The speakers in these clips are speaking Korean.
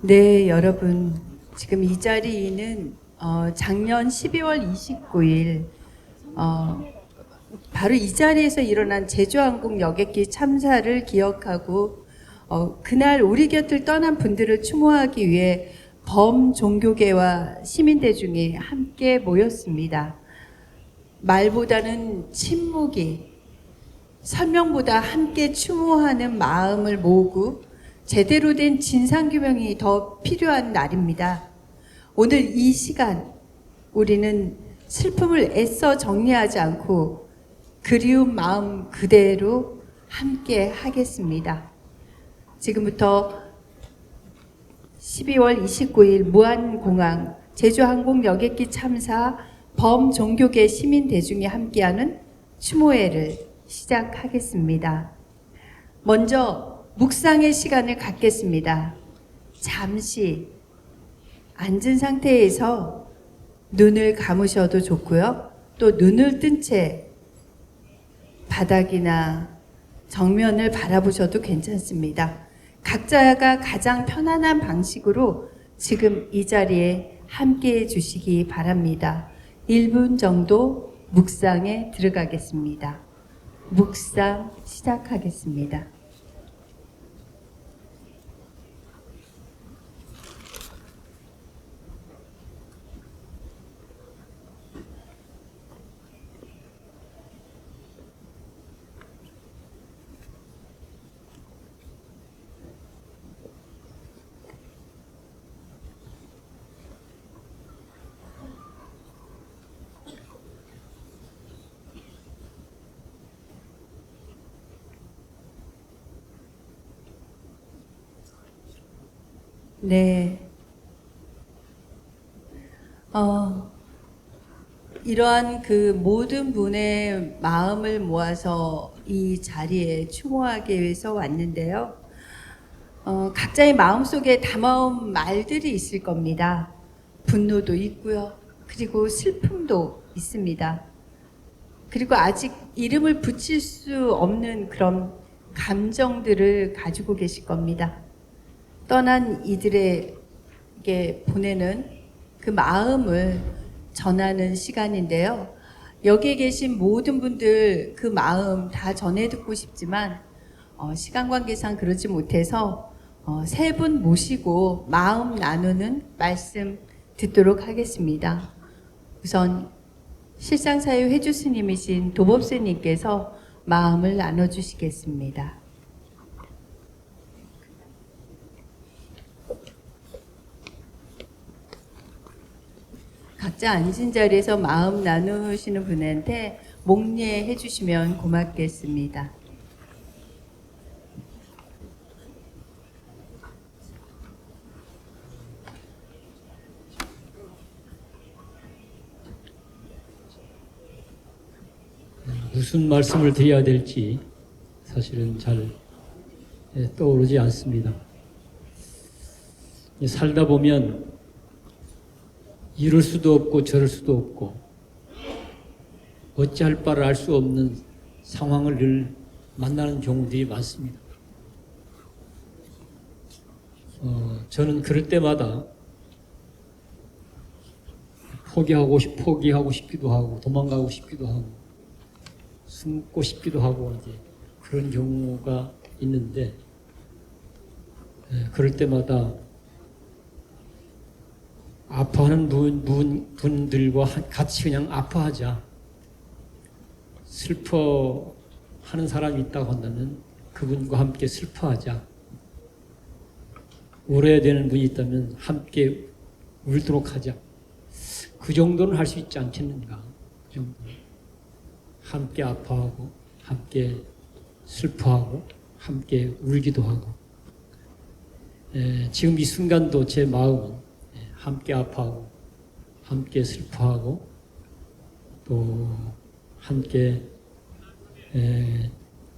네, 여러분. 지금 이 자리는 작년 12월 29일 바로 이 자리에서 일어난 제주항공 여객기 참사를 기억하고 그날 우리 곁을 떠난 분들을 추모하기 위해 범종교계와 시민대중이 함께 모였습니다. 말보다는 침묵이, 설명보다 함께 추모하는 마음을 모으고 제대로 된 진상규명이 더 필요한 날입니다. 오늘 이 시간 우리는 슬픔을 애써 정리하지 않고 그리운 마음 그대로 함께 하겠습니다. 지금부터 12월 29일 무안공항 제주항공 여객기 참사 범종교계 시민대중이 함께하는 추모회를 시작하겠습니다. 먼저 묵상의 시간을 갖겠습니다. 잠시 앉은 상태에서 눈을 감으셔도 좋고요. 또 눈을 뜬 채 바닥이나 정면을 바라보셔도 괜찮습니다. 각자가 가장 편안한 방식으로 지금 이 자리에 함께해 주시기 바랍니다. 1분 정도 묵상에 들어가겠습니다. 묵상 시작하겠습니다. 네. 이러한 그 모든 분의 마음을 모아서 이 자리에 추모하기 위해서 왔는데요. 각자의 마음속에 담아온 말들이 있을 겁니다. 분노도 있고요. 그리고 슬픔도 있습니다. 그리고 아직 이름을 붙일 수 없는 그런 감정들을 가지고 계실 겁니다. 떠난 이들에게 보내는 그 마음을 전하는 시간인데요. 여기에 계신 모든 분들 그 마음 다 전해 듣고 싶지만 시간 관계상 그러지 못해서 세 분 모시고 마음 나누는 말씀 듣도록 하겠습니다. 우선 실상사의 회주 스님이신 도법스님께서 마음을 나눠주시겠습니다. 각자 앉은 자리에서 마음 나누시는 분한테 목례해 주시면 고맙겠습니다. 무슨 말씀을 드려야 될지 사실은 잘 떠오르지 않습니다. 살다 보면 이럴 수도 없고 저럴 수도 없고 어찌할 바를 알 수 없는 상황을 늘 만나는 경우들이 많습니다. 저는 그럴 때마다 포기하고 싶기도 하고 도망가고 싶기도 하고 숨고 싶기도 하고 이제 그런 경우가 있는데 그럴 때마다 아파하는 분들과 같이 그냥 아파하자. 슬퍼하는 사람이 있다고 한다면 그분과 함께 슬퍼하자. 울어야 되는 분이 있다면 함께 울도록 하자. 그 정도는 할 수 있지 않겠는가. 그 정도. 함께 아파하고 함께 슬퍼하고 함께 울기도 하고 지금 이 순간도 제 마음은 함께 아파하고 함께 슬퍼하고 또 함께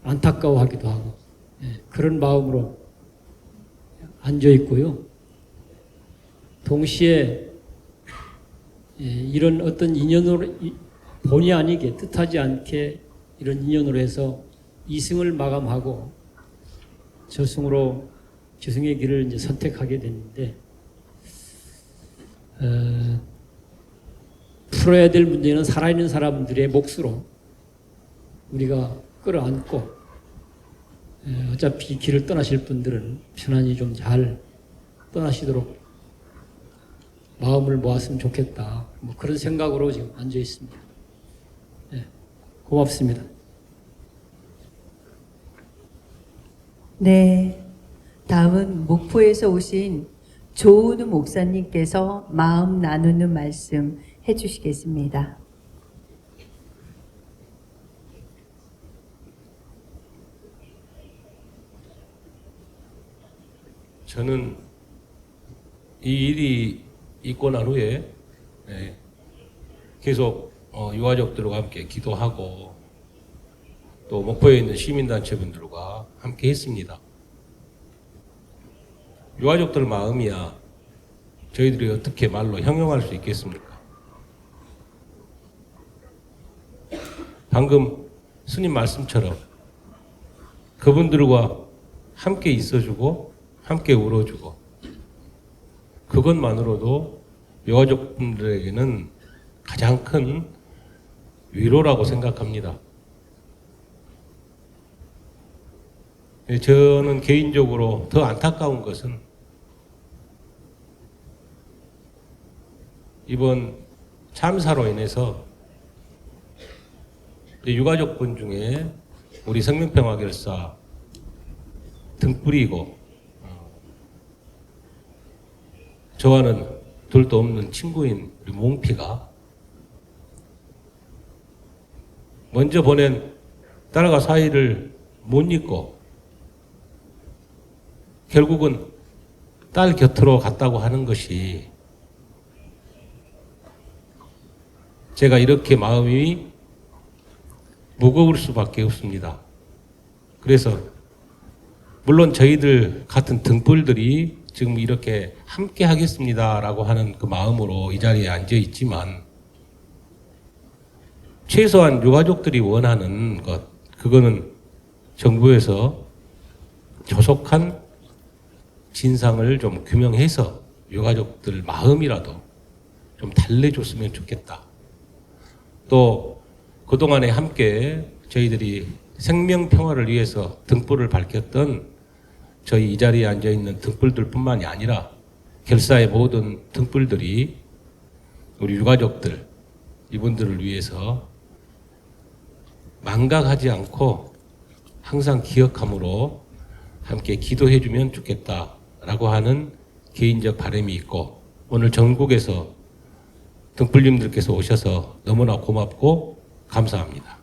안타까워하기도 하고 그런 마음으로 앉아 있고요. 동시에 이런 어떤 인연으로 본의 아니게 뜻하지 않게 이런 인연으로 해서 이승을 마감하고 저승으로 지성의 길을 이제 선택하게 됐는데 풀어야 될 문제는 살아있는 사람들의 몫으로 우리가 끌어안고 어차피 길을 떠나실 분들은 편안히 좀 잘 떠나시도록 마음을 모았으면 좋겠다. 뭐 그런 생각으로 지금 앉아 있습니다. 네, 고맙습니다. 네, 다음은 목포에서 오신 조은우 목사님께서 마음 나누는 말씀 해주시겠습니다. 저는 이 일이 있고 난 후에 계속 유가족들과 함께 기도하고 또 목포에 있는 시민단체분들과 함께 했습니다. 유가족들 마음이야 저희들이 어떻게 말로 형용할 수 있겠습니까? 방금 스님 말씀처럼 그분들과 함께 있어주고 함께 울어주고 그것만으로도 유가족분들에게는 가장 큰 위로라고 생각합니다. 저는 개인적으로 더 안타까운 것은 이번 참사로 인해서 유가족분 중에 우리 생명평화결사 등불이고 저와는 둘도 없는 친구인 우리 몽피가 먼저 보낸 딸과 사이를 못 잊고 결국은 딸 곁으로 갔다고 하는 것이 제가 이렇게 마음이 무거울 수밖에 없습니다. 그래서 물론 저희들 같은 등불들이 지금 이렇게 함께 하겠습니다라고 하는 그 마음으로 이 자리에 앉아 있지만 최소한 유가족들이 원하는 것, 그거는 정부에서 조속한 진상을 좀 규명해서 유가족들 마음이라도 좀 달래줬으면 좋겠다. 또 그동안에 함께 저희들이 생명평화를 위해서 등불을 밝혔던 저희 이 자리에 앉아있는 등불들 뿐만이 아니라 결사의 모든 등불들이 우리 유가족들 이분들을 위해서 망각하지 않고 항상 기억함으로 함께 기도해주면 좋겠다라고 하는 개인적 바람이 있고 오늘 전국에서 등불님들께서 오셔서 너무나 고맙고 감사합니다.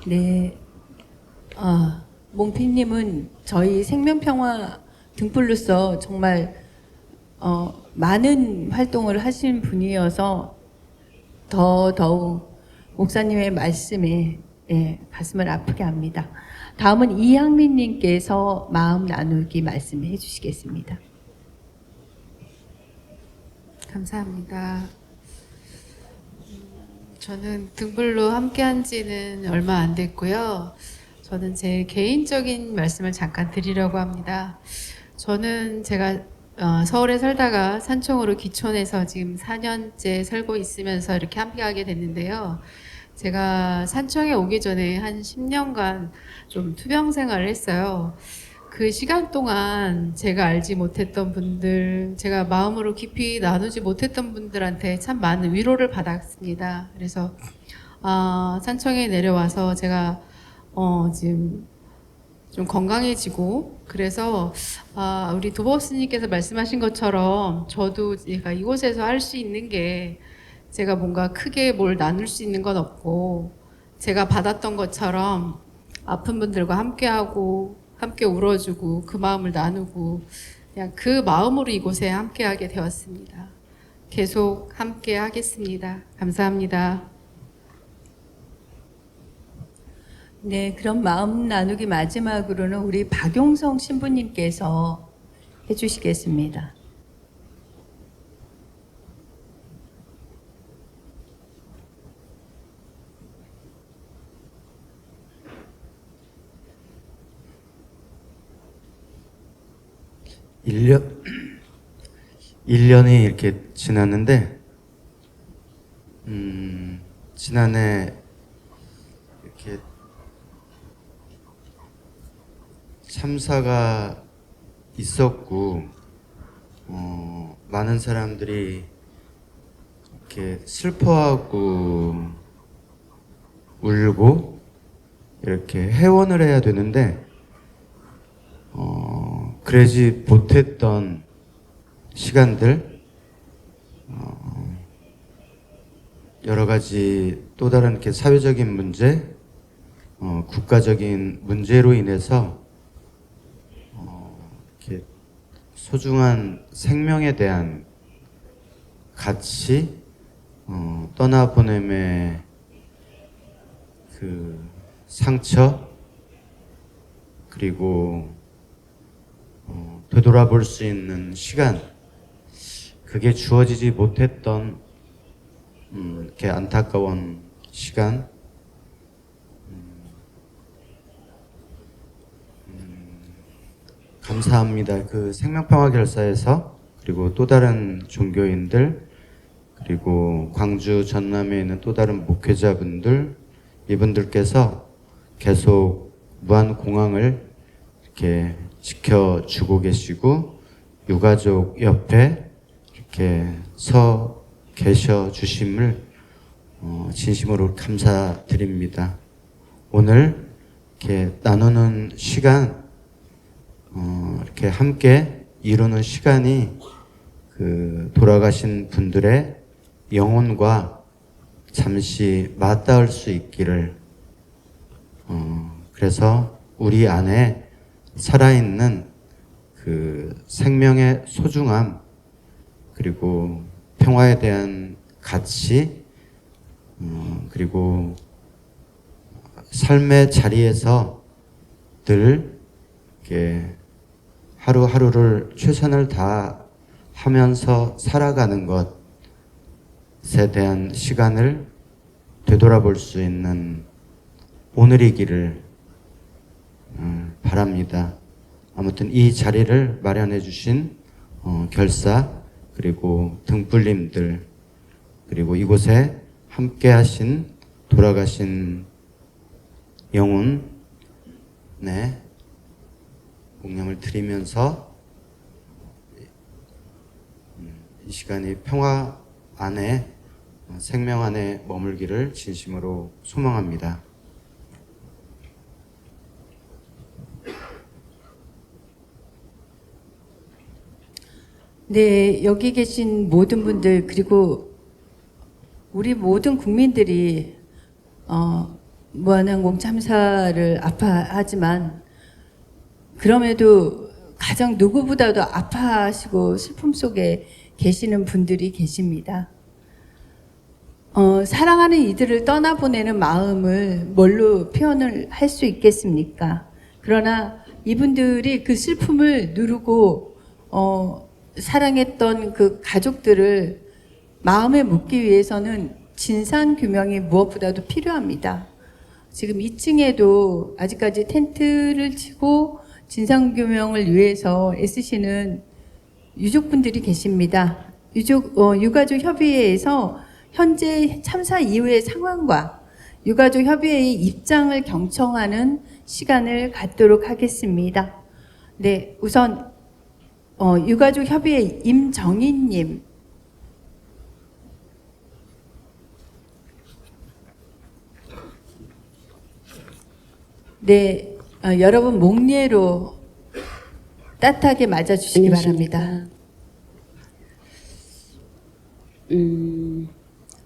네, 몽피님은 저희 생명평화 등불로서 정말 많은 활동을 하신 분이어서 더욱 목사님의 말씀에 가슴을 아프게 합니다. 다음은 이향민님께서 마음 나누기 말씀해 주시겠습니다. 감사합니다. 저는 등불로 함께한 지는 얼마 안 됐고요. 저는 제 개인적인 말씀을 잠깐 드리려고 합니다. 저는 제가 서울에 살다가 산청으로 기촌에서 지금 4년째 살고 있으면서 이렇게 함께하게 됐는데요. 제가 산청에 오기 전에 한 10년간 좀 투병 생활을 했어요. 그 시간 동안 제가 알지 못했던 분들, 제가 마음으로 깊이 나누지 못했던 분들한테 참 많은 위로를 받았습니다. 그래서 산청에 내려와서 제가 지금 좀 건강해지고 그래서 우리 도법스님께서 말씀하신 것처럼 저도 제가 이곳에서 할 수 있는 게 제가 뭔가 크게 뭘 나눌 수 있는 건 없고 제가 받았던 것처럼 아픈 분들과 함께하고 함께 울어주고 그 마음을 나누고 그냥 그 마음으로 이곳에 함께하게 되었습니다. 계속 함께 하겠습니다. 감사합니다. 네, 그럼 마음 나누기 마지막으로는 우리 박용성 신부님께서 해주시겠습니다. 1년이 이렇게 지났는데, 지난해 이렇게 참사가 있었고, 많은 사람들이 이렇게 슬퍼하고 울고 이렇게 회원을 해야 되는데, 그러지 못했던 시간들, 여러 가지 또 다른 이렇게 사회적인 문제, 국가적인 문제로 인해서 이렇게 소중한 생명에 대한 가치, 떠나보냄의 그 상처, 그리고 되돌아볼 수 있는 시간, 그게 주어지지 못했던 이렇게 안타까운 시간, 감사합니다. 그 생명평화결사에서, 그리고 또 다른 종교인들, 그리고 광주 전남에 있는 또 다른 목회자분들, 이분들께서 계속 무한공항을 이렇게 지켜주고 계시고, 유가족 옆에 이렇게 서 계셔 주심을 진심으로 감사드립니다. 오늘 이렇게 나누는 시간, 이렇게 함께 이루는 시간이 그 돌아가신 분들의 영혼과 잠시 맞닿을 수 있기를, 그래서 우리 안에 살아있는 그 생명의 소중함, 그리고 평화에 대한 가치, 그리고 삶의 자리에서 늘 이렇게 하루하루를 최선을 다하면서 살아가는 것에 대한 시간을 되돌아볼 수 있는 오늘이기를 바랍니다. 아무튼 이 자리를 마련해 주신 결사, 그리고 등불님들, 그리고 이곳에 함께 하신 돌아가신 영혼, 네, 공양을 드리면서 이 시간이 평화 안에, 생명 안에 머물기를 진심으로 소망합니다. 네, 여기 계신 모든 분들, 그리고 우리 모든 국민들이 무한항공 참사를 아파하지만, 그럼에도 가장 누구보다도 아파하시고 슬픔 속에 계시는 분들이 계십니다. 사랑하는 이들을 떠나보내는 마음을 뭘로 표현을 할 수 있겠습니까? 그러나 이분들이 그 슬픔을 누르고 사랑했던 그 가족들을 마음에 묻기 위해서는 진상규명이 무엇보다도 필요합니다. 지금 2층에도 아직까지 텐트를 치고 진상규명을 위해서 애쓰시는 유족분들이 계십니다. 유가족 협의회에서 현재 참사 이후의 상황과 유가족 협의회의 입장을 경청하는 시간을 갖도록 하겠습니다. 네, 우선 유가족 협의회 임정희님. 네, 여러분 목례로 따뜻하게 맞아주시기 바랍니다.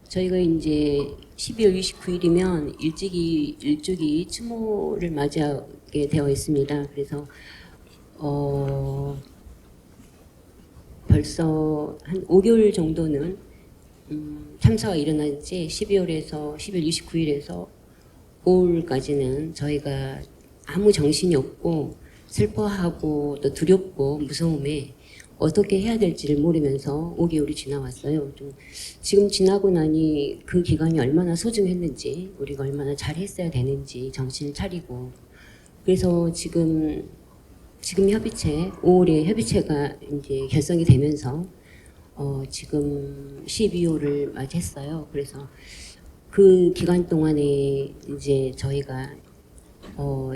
저희가 이제 12월 29일이면 일주기 추모를 맞이하게 되어 있습니다. 그래서 벌써 한 5개월 정도는 참사가 일어난 지 12월 29일에서 5월까지는 저희가 아무 정신이 없고 슬퍼하고 또 두렵고 무서움에 어떻게 해야 될지를 모르면서 5개월이 지나왔어요. 좀 지금 지나고 나니 그 기간이 얼마나 소중했는지, 우리가 얼마나 잘했어야 되는지 정신을 차리고, 그래서 지금 지금 협의체 5월에 협의체가 이제 결성이 되면서 지금 12호를 맞이했어요. 그래서 그 기간 동안에 이제 저희가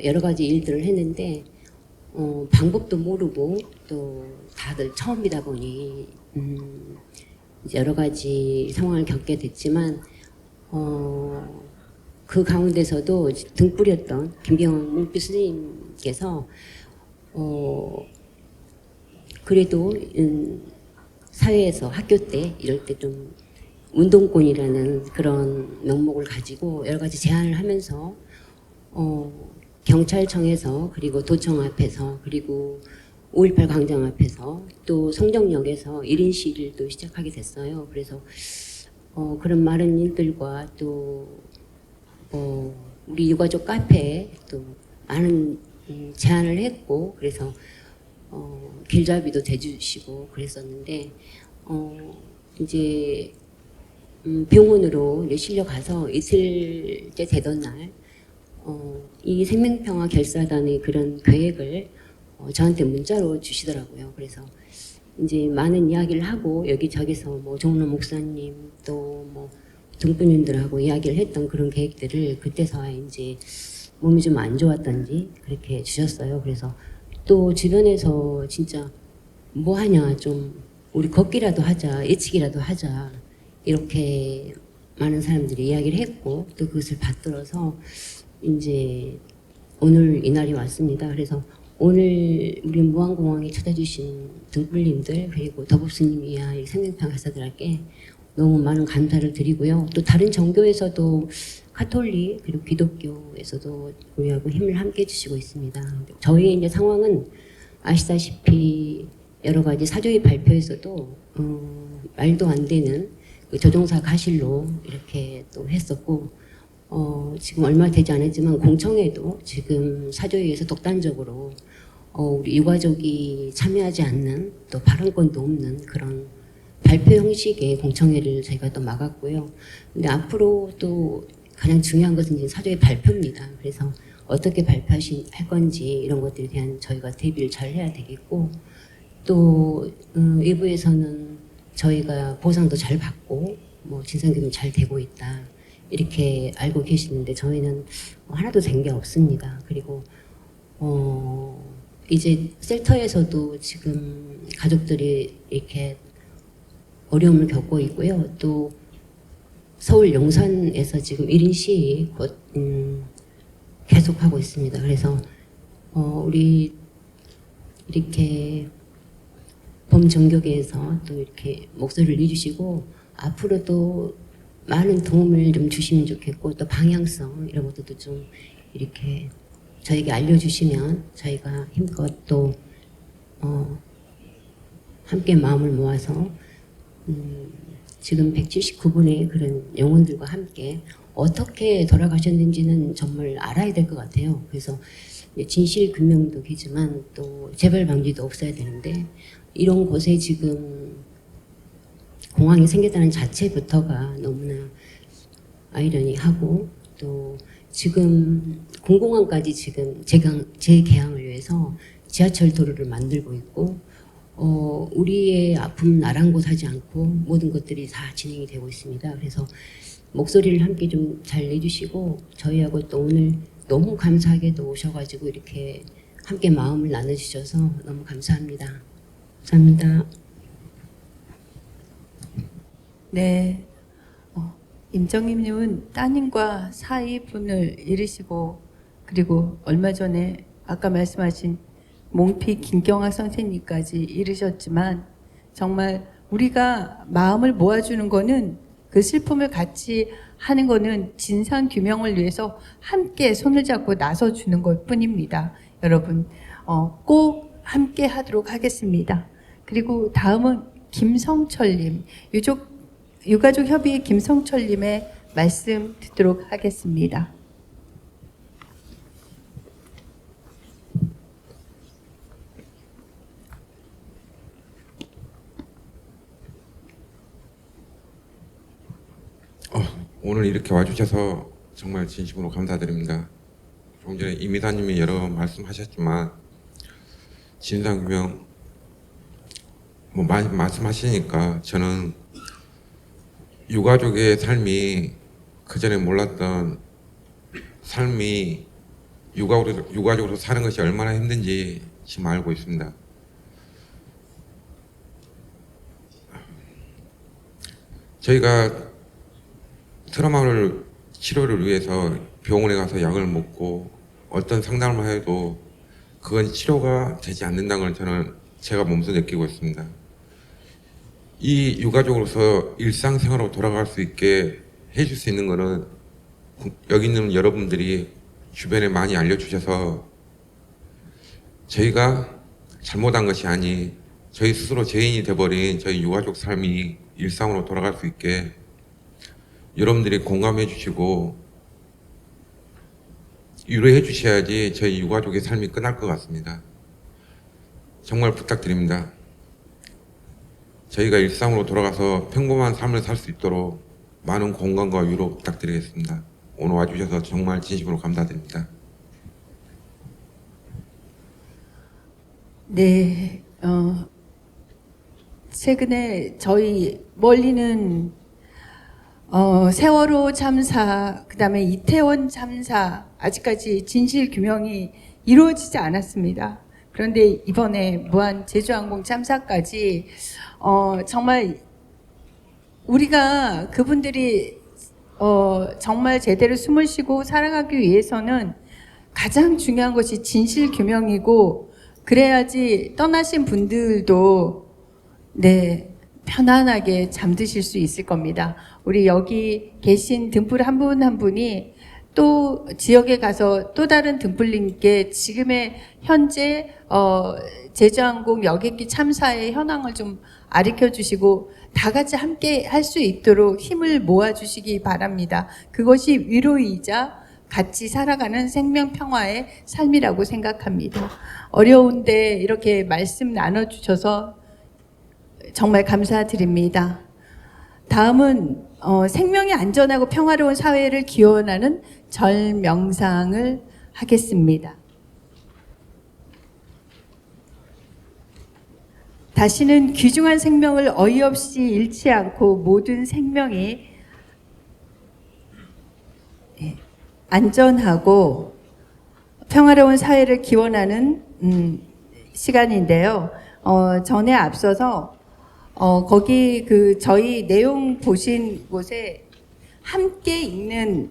여러 가지 일들을 했는데 방법도 모르고 또 다들 처음이다 보니 이제 여러 가지 상황을 겪게 됐지만 그 가운데서도 등불이었던 김경원 문비 스님께서 그래도 사회에서 학교 때 이럴 때 좀 운동권이라는 그런 명목을 가지고 여러 가지 제안을 하면서 경찰청에서 그리고 도청 앞에서 그리고 5.18 광장 앞에서 또 성정역에서 1인 시위를 시작하게 됐어요. 그래서 그런 많은 일들과 또 우리 유가족 카페에 또 많은 제안을 했고 그래서 길잡이도 대주시고 그랬었는데 이제 병원으로 이제 실려가서 이틀째 되던 날 이 생명평화 결사단의 그런 계획을 저한테 문자로 주시더라고요. 그래서 이제 많은 이야기를 하고 여기저기서 뭐 종로 목사님 또 뭐 등부님들하고 이야기를 했던 그런 계획들을 그때서야 이제 몸이 좀 안 좋았던지 그렇게 주셨어요. 그래서 또 주변에서 진짜 뭐 하냐 좀 우리 걷기라도 하자 예측이라도 하자 이렇게 많은 사람들이 이야기를 했고 또 그것을 받들어서 이제 오늘 이날이 왔습니다. 그래서 오늘 우리 무안공항에 찾아주신 등불님들 그리고 더법스님이야 생명평화 회사들에게 너무 많은 감사를 드리고요. 또 다른 종교에서도 카톨릭 그리고 기독교에서도 우리하고 힘을 함께 해주시고 있습니다. 저희의 이제 상황은 아시다시피 여러 가지 사조의 발표에서도 말도 안 되는 그 조종사 가실로 이렇게 또 했었고 지금 얼마 되지 않았지만 공청회도 지금 사조위에서 독단적으로 우리 유가족이 참여하지 않는 또 발언권도 없는 그런 발표 형식의 공청회를 저희가 또 막았고요. 근데 앞으로 또 가장 중요한 것은 이제 사조의 발표입니다. 그래서 어떻게 발표할 건지 이런 것들에 대한 저희가 대비를 잘 해야 되겠고 또 외부에서는 저희가 보상도 잘 받고 뭐 진상규명 잘 되고 있다 이렇게 알고 계시는데 저희는 하나도 된 게 없습니다. 그리고 이제 셀터에서도 지금 가족들이 이렇게 어려움을 겪고 있고요. 또 서울 용산에서 지금 1인 시위 곧 계속하고 있습니다. 그래서 우리 이렇게 범종교계에서 또 이렇게 목소리를 내주시고 앞으로도 많은 도움을 좀 주시면 좋겠고 또 방향성 이런 것들도 좀 이렇게 저에게 알려주시면 저희가 힘껏 또 함께 마음을 모아서 지금 179분의 그런 영혼들과 함께 어떻게 돌아가셨는지는 정말 알아야 될 것 같아요. 그래서 진실 규명도 되지만 또 재발 방지도 없어야 되는데 이런 곳에 지금 공항이 생겼다는 자체부터가 너무나 아이러니하고 또 지금 공공항까지 지금 재개항을 위해서 지하철 도로를 만들고 있고 우리의 아픔은 아랑곳하지 않고 모든 것들이 다 진행이 되고 있습니다. 그래서 목소리를 함께 좀 잘 내주시고 저희하고 또 오늘 너무 감사하게도 오셔가지고 이렇게 함께 마음을 나눠주셔서 너무 감사합니다. 감사합니다. 네. 임정임님은 따님과 사위분을 잃으시고 그리고 얼마 전에 아까 말씀하신 몽피 김경화 선생님까지 잃으셨지만 정말 우리가 마음을 모아주는 거는 그 슬픔을 같이 하는 거는 진상 규명을 위해서 함께 손을 잡고 나서주는 것 뿐입니다. 여러분 꼭 함께 하도록 하겠습니다. 그리고 다음은 김성철님 유가족 협의회 김성철님의 말씀 듣도록 하겠습니다. 오늘 이렇게 와주셔서 정말 진심으로 감사드립니다. 조금 전에 이미사님이 여러 말씀하셨지만 진상규명 뭐 말씀하시니까 저는 유가족의 삶이 그전에 몰랐던 삶이 유가족으로 사는 것이 얼마나 힘든지 지금 알고 있습니다. 저희가 트라우마를 치료를 위해서 병원에 가서 약을 먹고 어떤 상담을 해도 그건 치료가 되지 않는다는 걸 저는 제가 몸소 느끼고 있습니다. 이 유가족으로서 일상생활로 돌아갈 수 있게 해줄 수 있는 거는 여기 있는 여러분들이 주변에 많이 알려주셔서 저희가 잘못한 것이 아니 저희 스스로 죄인이 돼버린 저희 유가족 삶이 일상으로 돌아갈 수 있게 여러분들이 공감해 주시고 위로해 주셔야지 저희 유가족의 삶이 끝날 것 같습니다. 정말 부탁드립니다. 저희가 일상으로 돌아가서 평범한 삶을 살 수 있도록 많은 공감과 위로 부탁드리겠습니다. 오늘 와주셔서 정말 진심으로 감사드립니다. 네, 최근에 저희 멀리는 세월호 참사, 그다음에 이태원 참사 아직까지 진실 규명이 이루어지지 않았습니다. 그런데 이번에 무한 제주항공 참사까지 정말 우리가 그분들이 정말 제대로 숨을 쉬고 살아가기 위해서는 가장 중요한 것이 진실 규명이고 그래야지 떠나신 분들도 네 편안하게 잠드실 수 있을 겁니다. 우리 여기 계신 등불 한 분 한 분이 또 지역에 가서 또 다른 등불님께 지금의 현재 제주항공 여객기 참사의 현황을 좀 알려 주시고 다 같이 함께 할 수 있도록 힘을 모아 주시기 바랍니다. 그것이 위로이자 같이 살아가는 생명평화의 삶이라고 생각합니다. 어려운데 이렇게 말씀 나눠주셔서 정말 감사드립니다. 다음은 생명이 안전하고 평화로운 사회를 기원하는 절 명상을 하겠습니다. 다시는 귀중한 생명을 어이없이 잃지 않고 모든 생명이 안전하고 평화로운 사회를 기원하는 시간인데요. 전에 앞서서 거기 저희 내용 보신 곳에 함께 읽는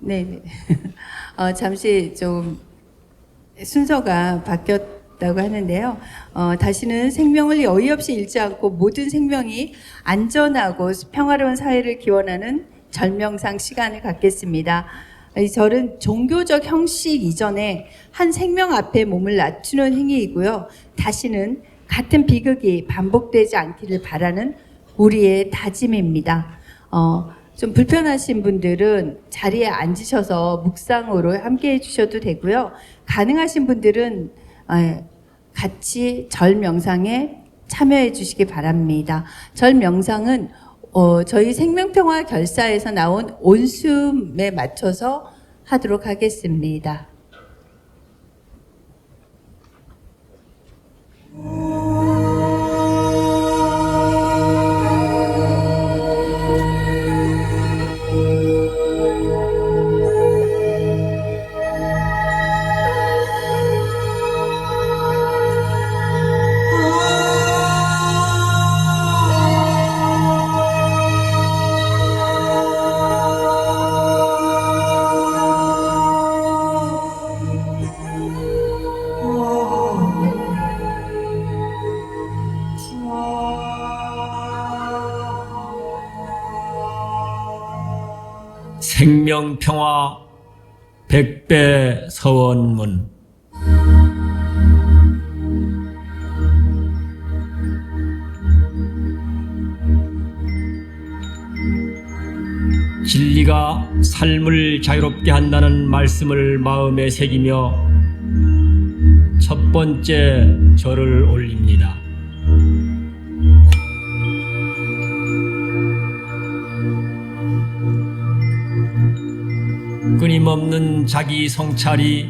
네. 잠시 좀 순서가 바뀌었다고 하는데요. 다시는 생명을 어이없이 잃지 않고 모든 생명이 안전하고 평화로운 사회를 기원하는 절명상 시간을 갖겠습니다. 이 절은 종교적 형식 이전에 한 생명 앞에 몸을 낮추는 행위이고요. 다시는 같은 비극이 반복되지 않기를 바라는 우리의 다짐입니다. 좀 불편하신 분들은 자리에 앉으셔서 묵상으로 함께 해주셔도 되고요. 가능하신 분들은 같이 절 명상에 참여해 주시기 바랍니다. 절 명상은 저희 생명평화 결사에서 나온 온숨에 맞춰서 하도록 하겠습니다. 생명평화 백배 서원문. 진리가 삶을 자유롭게 한다는 말씀을 마음에 새기며 첫 번째 절을 올립니다. 끊임없는 자기 성찰이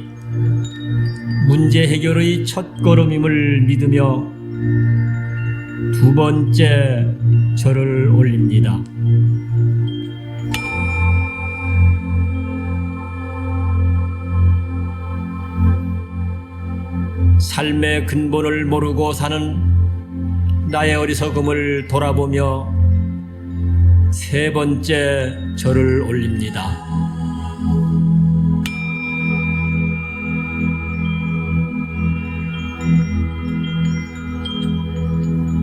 문제 해결의 첫걸음임을 믿으며 두 번째 절을 올립니다. 삶의 근본을 모르고 사는 나의 어리석음을 돌아보며 세 번째 절을 올립니다.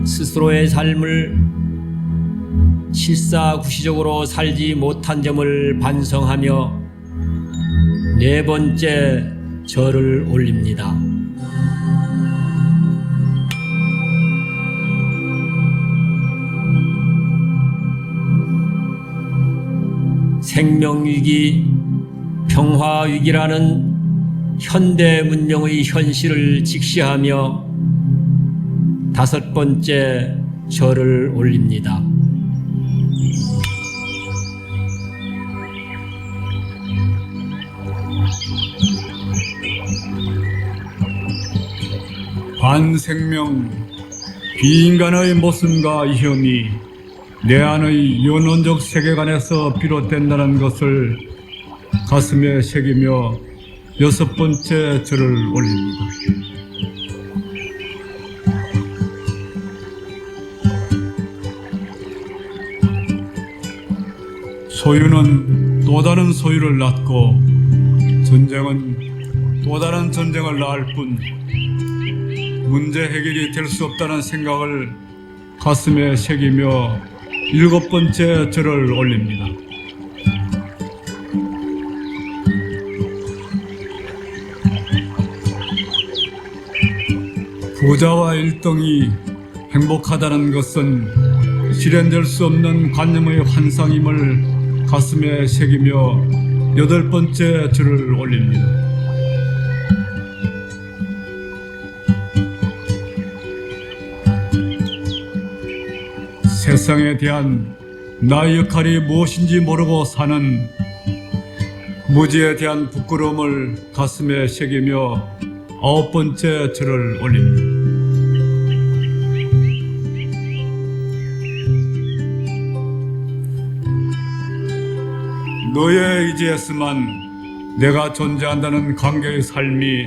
스스로의 삶을 실사구시적으로 살지 못한 점을 반성하며 네 번째 절을 올립니다. 생명위기, 평화위기라는 현대 문명의 현실을 직시하며 다섯 번째 절을 올립니다. 반생명, 비인간의 모순과 이혐이 내 안의 연원적 세계관에서 비롯된다는 것을 가슴에 새기며 여섯 번째 절을 올립니다. 소유는 또 다른 소유를 낳고 전쟁은 또 다른 전쟁을 낳을 뿐 문제 해결이 될 수 없다는 생각을 가슴에 새기며 일곱 번째 절을 올립니다. 부자와 일등이 행복하다는 것은 실현될 수 없는 관념의 환상임을 가슴에 새기며 여덟 번째 절을 올립니다. 세상에 대한 나의 역할이 무엇인지 모르고 사는 무지에 대한 부끄러움을 가슴에 새기며 아홉 번째 절을 올립니다. 너의 의지에서만 내가 존재한다는 관계의 삶이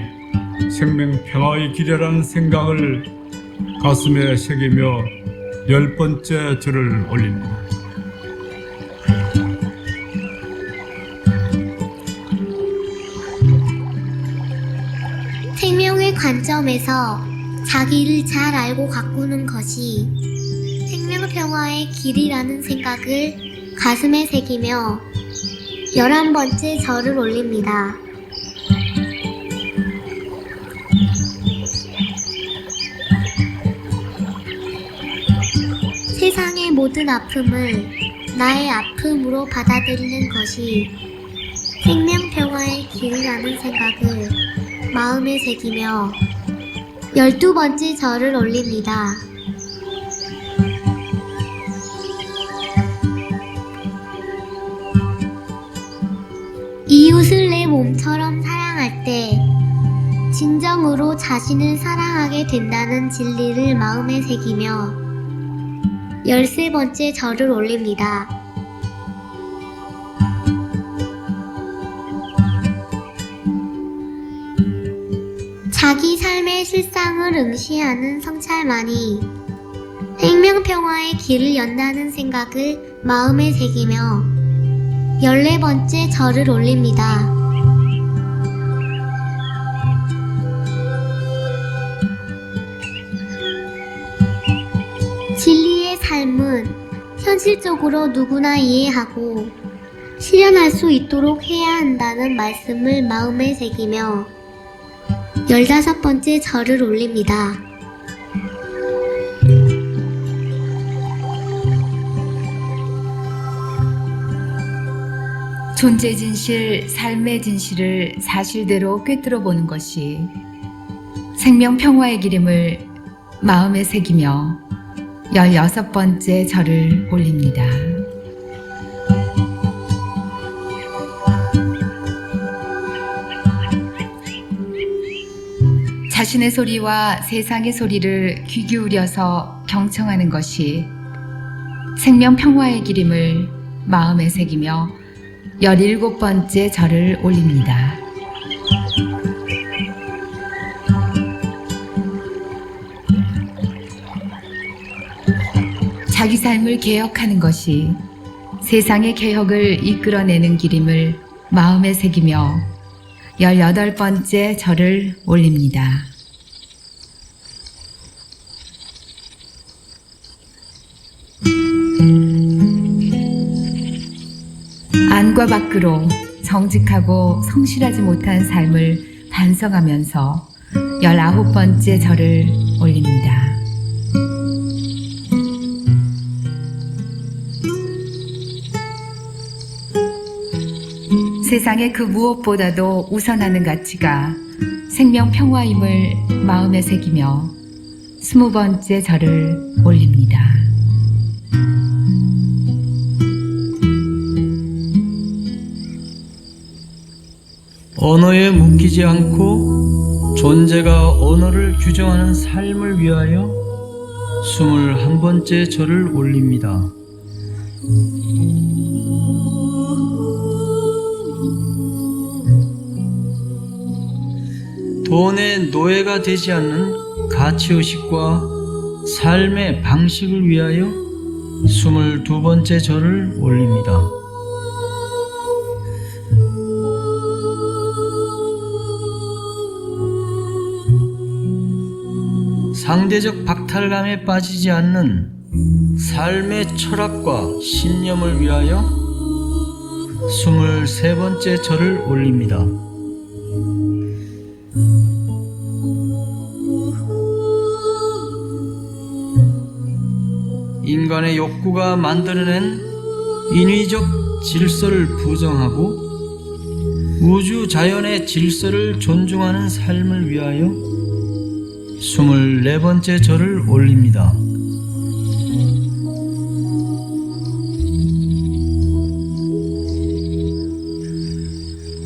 생명 평화의 길이라는 생각을 가슴에 새기며 열 번째 절을 올립니다. 생명의 관점에서 자기를 잘 알고 가꾸는 것이 생명 평화의 길이라는 생각을 가슴에 새기며 11번째 절을 올립니다. 세상의 모든 아픔을 나의 아픔으로 받아들이는 것이 생명 평화의 길이라는 생각을 마음에 새기며 12번째 절을 올립니다. 이웃을 내 몸처럼 사랑할 때 진정으로 자신을 사랑하게 된다는 진리를 마음에 새기며 13번째 절을 올립니다. 자기 삶의 실상을 응시하는 성찰만이 생명평화의 길을 연다는 생각을 마음에 새기며 14번째 절을 올립니다. 진리의 삶은 현실적으로 누구나 이해하고 실현할 수 있도록 해야 한다는 말씀을 마음에 새기며 15번째 절을 올립니다. 존재 진실, 삶의 진실을 사실대로 꿰뚫어 보는 것이 생명 평화의 기름을 마음에 새기며 16번째 절을 올립니다. 자신의 소리와 세상의 소리를 귀 기울여서 경청하는 것이 생명 평화의 기름을 마음에 새기며 17번째 절을 올립니다. 자기 삶을 개혁하는 것이 세상의 개혁을 이끌어내는 기름을 마음에 새기며 18번째 절을 올립니다. 안과 밖으로 정직하고 성실하지 못한 삶을 반성하면서 19번째 절을 올립니다. 세상의 그 무엇보다도 우선하는 가치가 생명 평화임을 마음에 새기며 20번째 절을 올립니다. 언어에 묶이지 않고 존재가 언어를 규정하는 삶을 위하여 21번째 절을 올립니다. 돈의 노예가 되지 않는 가치의식과 삶의 방식을 위하여 22번째 절을 올립니다. 상대적 박탈감에 빠지지 않는 삶의 철학과 신념을 위하여 23번째 절을 올립니다. 인간의 욕구가 만들어낸 인위적 질서를 부정하고 우주 자연의 질서를 존중하는 삶을 위하여 24번째 절을 올립니다.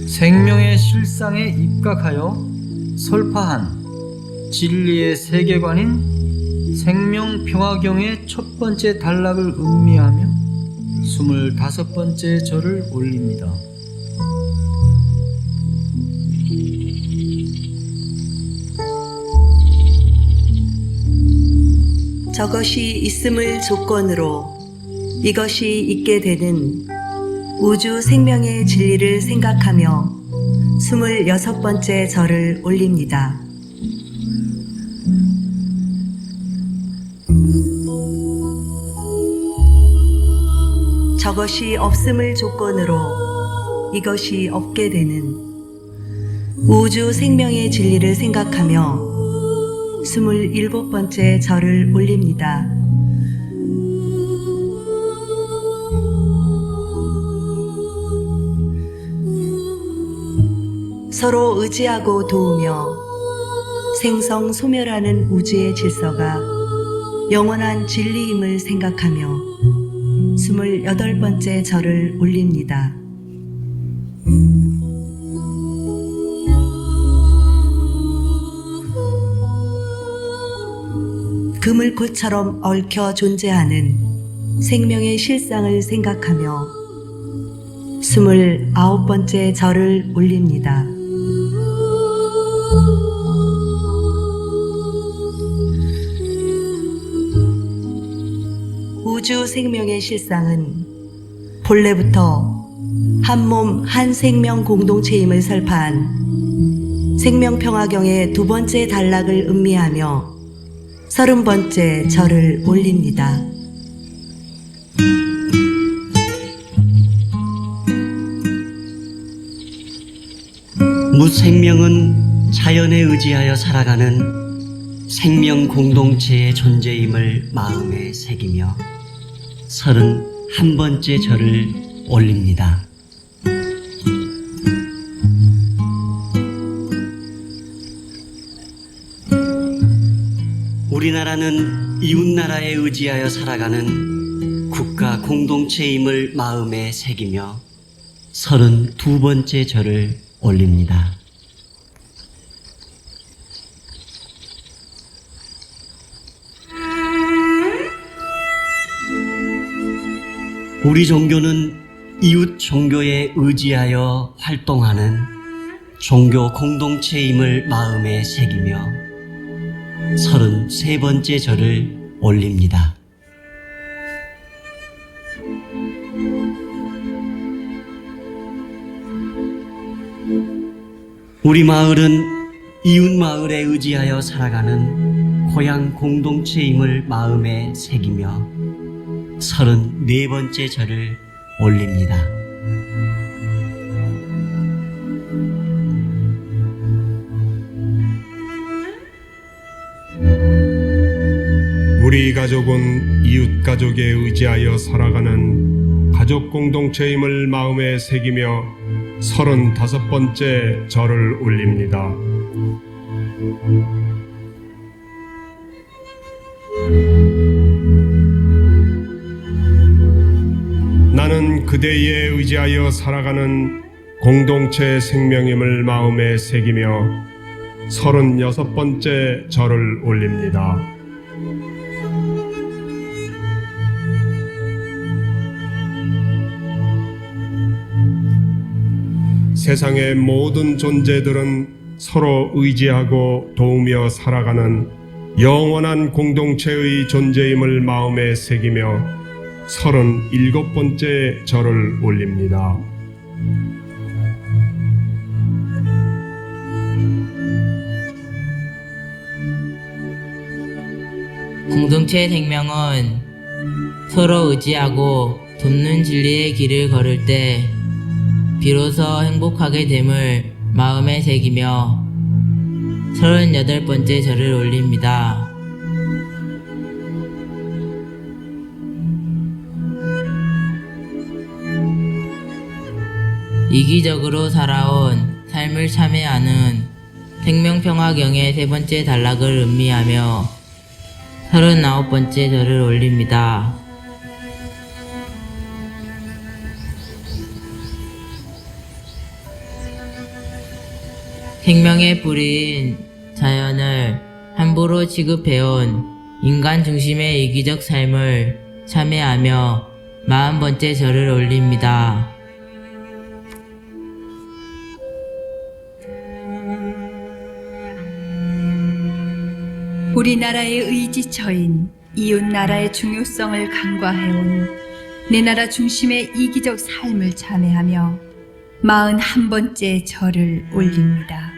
생명의 실상에 입각하여 설파한 진리의 세계관인 생명평화경의 첫 번째 단락을 음미하며 25번째 절을 올립니다. 저것이 있음을 조건으로 이것이 있게 되는 우주 생명의 진리를 생각하며 26번째 절을 올립니다. 저것이 없음을 조건으로 이것이 없게 되는 우주 생명의 진리를 생각하며 27번째 절을 올립니다. 서로 의지하고 도우며 생성 소멸하는 우주의 질서가 영원한 진리임을 생각하며 28번째 절을 올립니다. 그물꽃처럼 얽혀 존재하는 생명의 실상을 생각하며 29번째 절을 올립니다. 우주 생명의 실상은 본래부터 한 몸 한 생명 공동체임을 설파한 생명평화경의 두 번째 단락을 음미하며 30번째 절을 올립니다. 무생명은 자연에 의지하여 살아가는 생명 공동체의 존재임을 마음에 새기며 31번째 절을 올립니다. 우리나라는 이웃나라에 의지하여 살아가는 국가 공동체임을 마음에 새기며 32번째 절을 올립니다. 우리 종교는 이웃 종교에 의지하여 활동하는 종교 공동체임을 마음에 새기며 33번째 절을 올립니다. 우리 마을은 이웃 마을에 의지하여 살아가는 고향 공동체임을 마음에 새기며 34번째 절을 올립니다. 우리 가족은 이웃 가족에 의지하여 살아가는 가족 공동체임을 마음에 새기며 35번째 절을 올립니다. 나는 그대에 의지하여 살아가는 공동체 생명임을 마음에 새기며 36번째 절을 올립니다. 세상의 모든 존재들은 서로 의지하고 도우며 살아가는 영원한 공동체의 존재임을 마음에 새기며 37번째 절을 올립니다. 공동체 생명은 서로 의지하고 돕는 진리의 길을 걸을 때 비로소 행복하게 됨을 마음에 새기며 38번째 절을 올립니다. 이기적으로 살아온 삶을 참회하는 생명평화경의 3번째 단락을 음미하며 39번째 절을 올립니다. 생명의 뿌리인 자연을 함부로 취급해온 인간 중심의 이기적 삶을 참회하며 40번째 절을 올립니다. 우리나라의 의지처인 이웃나라의 중요성을 간과해온 내 나라 중심의 이기적 삶을 참회하며 41번째 절을 올립니다.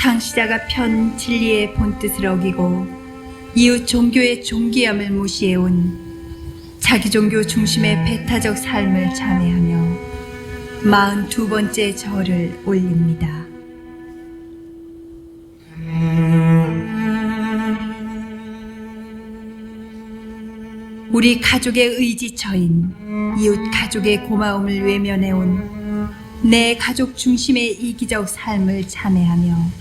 창시자가 편 진리의 본뜻을 어기고 이웃 종교의 존귀함을 무시해온 자기 종교 중심의 배타적 삶을 참회하며 42번째 절을 올립니다. 우리 가족의 의지처인 이웃 가족의 고마움을 외면해온 내 가족 중심의 이기적 삶을 참회하며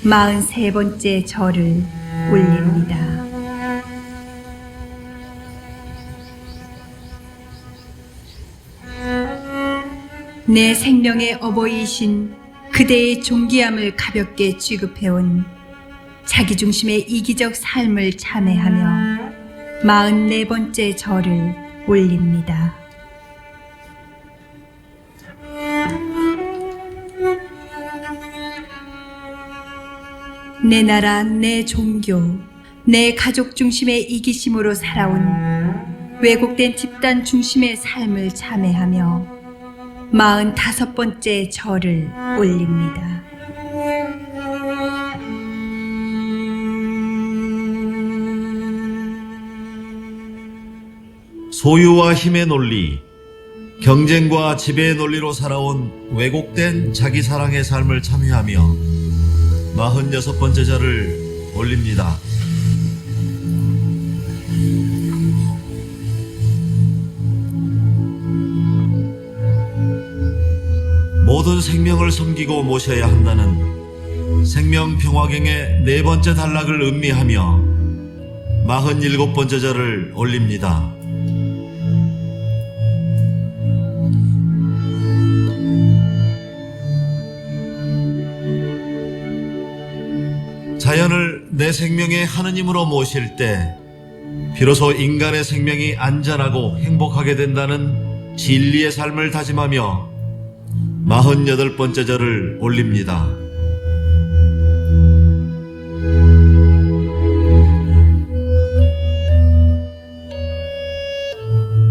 43번째 절을 올립니다. 내 생명의 어버이이신 그대의 존귀함을 가볍게 취급해온 자기 중심의 이기적 삶을 참회하며 44번째 절을 올립니다. 내 나라, 내 종교, 내 가족 중심의 이기심으로 살아온 왜곡된 집단 중심의 삶을 참회하며 45번째 절을 올립니다. 소유와 힘의 논리, 경쟁과 지배의 논리로 살아온 왜곡된 자기사랑의 삶을 참회하며 46번째 절을 올립니다. 모든 생명을 섬기고 모셔야 한다는 생명평화경의 4번째 단락을 음미하며 47번째 절을 올립니다. 자연을 내 생명의 하느님으로 모실 때 비로소 인간의 생명이 안전하고 행복하게 된다는 진리의 삶을 다짐하며 48번째 절을 올립니다.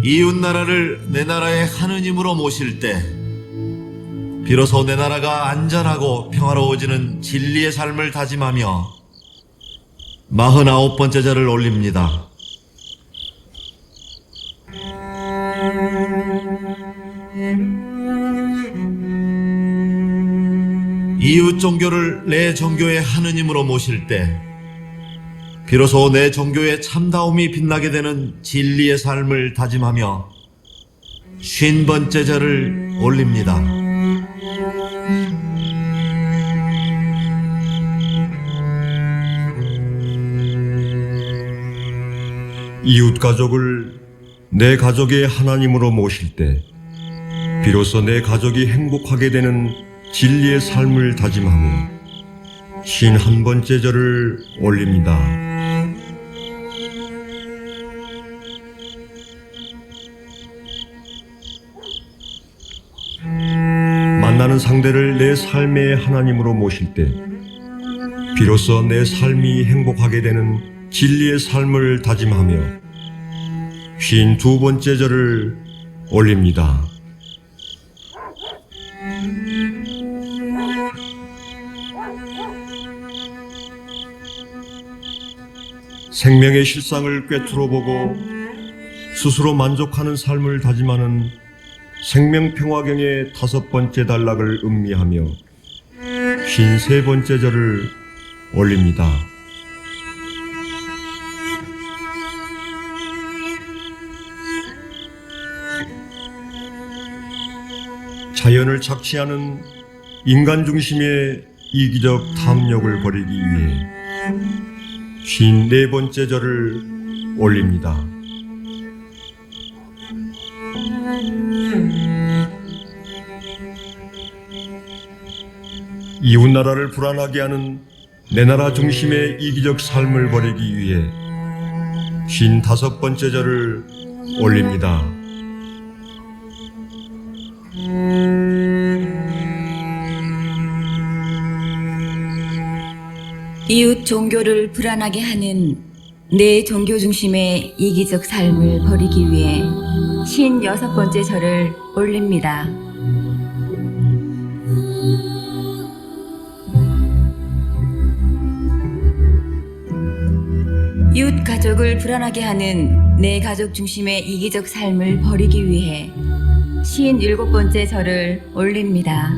이웃나라를 내 나라의 하느님으로 모실 때 비로소 내 나라가 안전하고 평화로워지는 진리의 삶을 다짐하며 49번째 절을 올립니다. 이웃 종교를 내 종교의 하느님으로 모실 때 비로소 내 종교의 참다움이 빛나게 되는 진리의 삶을 다짐하며 50번째 절을 올립니다. 이웃 가족을 내 가족의 하나님으로 모실 때 비로소 내 가족이 행복하게 되는 진리의 삶을 다짐하며 51번째 절을 올립니다. 만나는 상대를 내 삶의 하나님으로 모실 때 비로소 내 삶이 행복하게 되는 진리의 삶을 다짐하며 52번째 절을 올립니다. 생명의 실상을 꿰뚫어 보고 스스로 만족하는 삶을 다짐하는 생명평화경의 5번째 단락을 음미하며 53번째 절을 올립니다. 자연을 착취하는 인간 중심의 이기적 탐욕을 버리기 위해 54번째 절을 올립니다. 이웃나라를 불안하게 하는 내 나라 중심의 이기적 삶을 버리기 위해 55번째 절을 올립니다. 이웃 종교를 불안하게 하는 내 종교 중심의 이기적 삶을 버리기 위해 56번째 절을 올립니다. 이웃 가족을 불안하게 하는 내 가족 중심의 이기적 삶을 버리기 위해 57번째 절을 올립니다.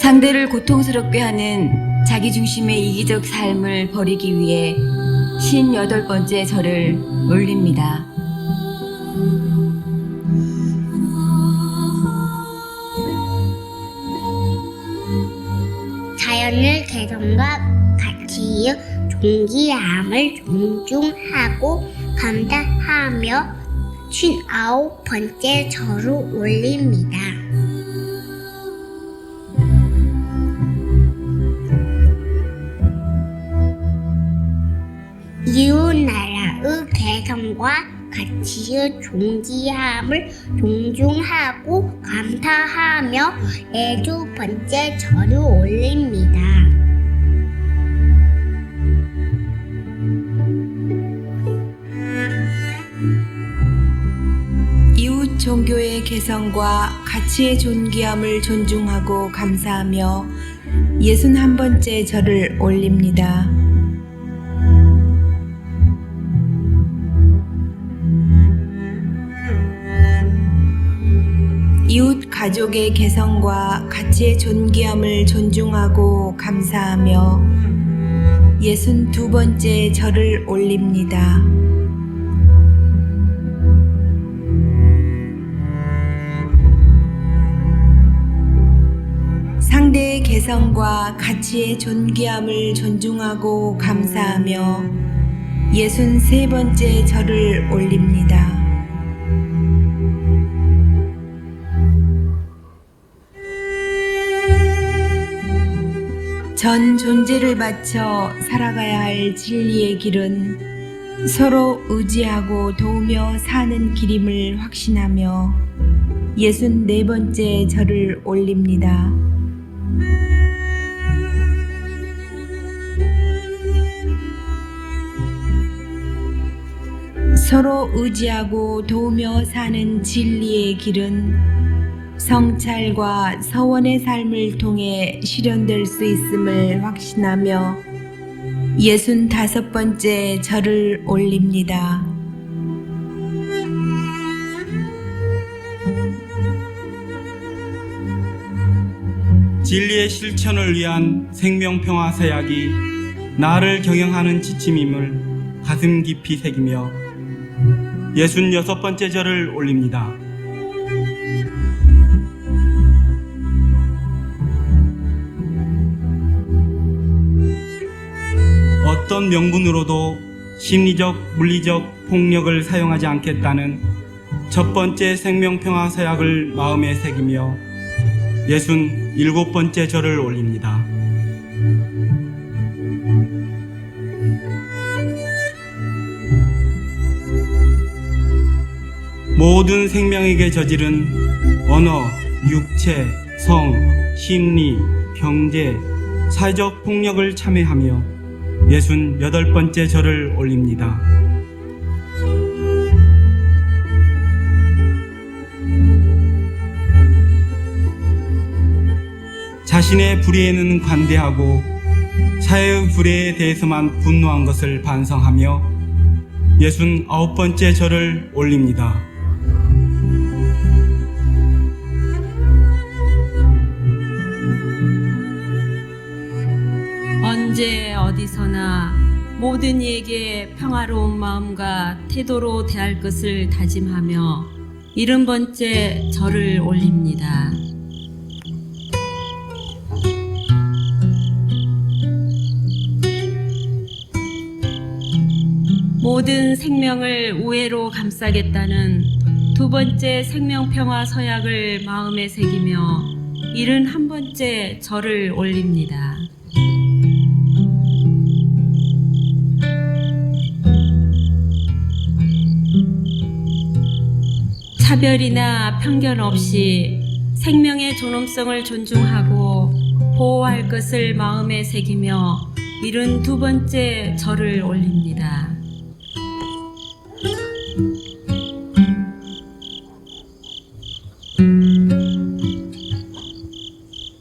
상대를 고통스럽게 하는 자기 중심의 이기적 삶을 버리기 위해 58번째 절을 올립니다. 자연을 개성과 가치의 존귀함을 존중하고 감사하며 59번째 절을 올립니다. 이웃나라의 개성과 가치의 존귀함을 존중하고 감사하며 62번째 절을 올립니다. 이웃 종교의 개성과 가치의 존귀함을 존중하고 감사하며 61번째 절을 올립니다. 이웃 가족의 개성과 가치의 존귀함을 존중하고 감사하며 62번째 절을 올립니다. 개성과 가치의 존귀함을 존중하고 감사하며 63번째 절을 올립니다. 전 존재를 바쳐 살아가야 할 진리의 길은 서로 의지하고 도우며 사는 길임을 확신하며 64번째 절을 올립니다. 서로 의지하고 도우며 사는 진리의 길은 성찰과 서원의 삶을 통해 실현될 수 있음을 확신하며 65번째 절을 올립니다. 진리의 실천을 위한 생명평화 서약이 나를 경영하는 지침임을 가슴 깊이 새기며 66번째 절을 올립니다. 어떤 명분으로도 심리적, 물리적 폭력을 사용하지 않겠다는 첫 번째 생명평화 서약을 마음에 새기며 67번째 절을 올립니다. 모든 생명에게 저지른 언어, 육체, 성, 심리, 경제, 사회적 폭력을 참회하며 68번째 절을 올립니다. 자신의 불의에는 관대하고 사회의 불의에 대해서만 분노한 것을 반성하며 69번째 절을 올립니다. 언제 어디서나 모든 이에게 평화로운 마음과 태도로 대할 것을 다짐하며 70번째 절을 올립니다. 모든 생명을 우애로 감싸겠다는 두 번째 생명평화 서약을 마음에 새기며 71번째 절을 올립니다. 차별이나 편견 없이 생명의 존엄성을 존중하고 보호할 것을 마음에 새기며 72번째 절을 올립니다.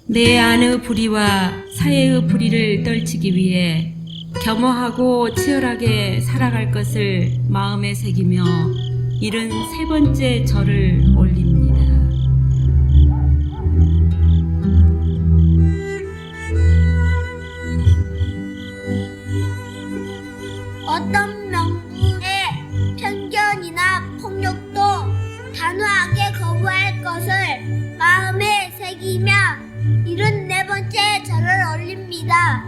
내 안의 불의와 사회의 불의를 떨치기 위해 겸허하고 치열하게 살아갈 것을 마음에 새기며 73번째 절을 올립니다. 어떤 명분의 편견이나 폭력도 단호하게 거부할 것을 마음에 새기며 74번째 절을 올립니다.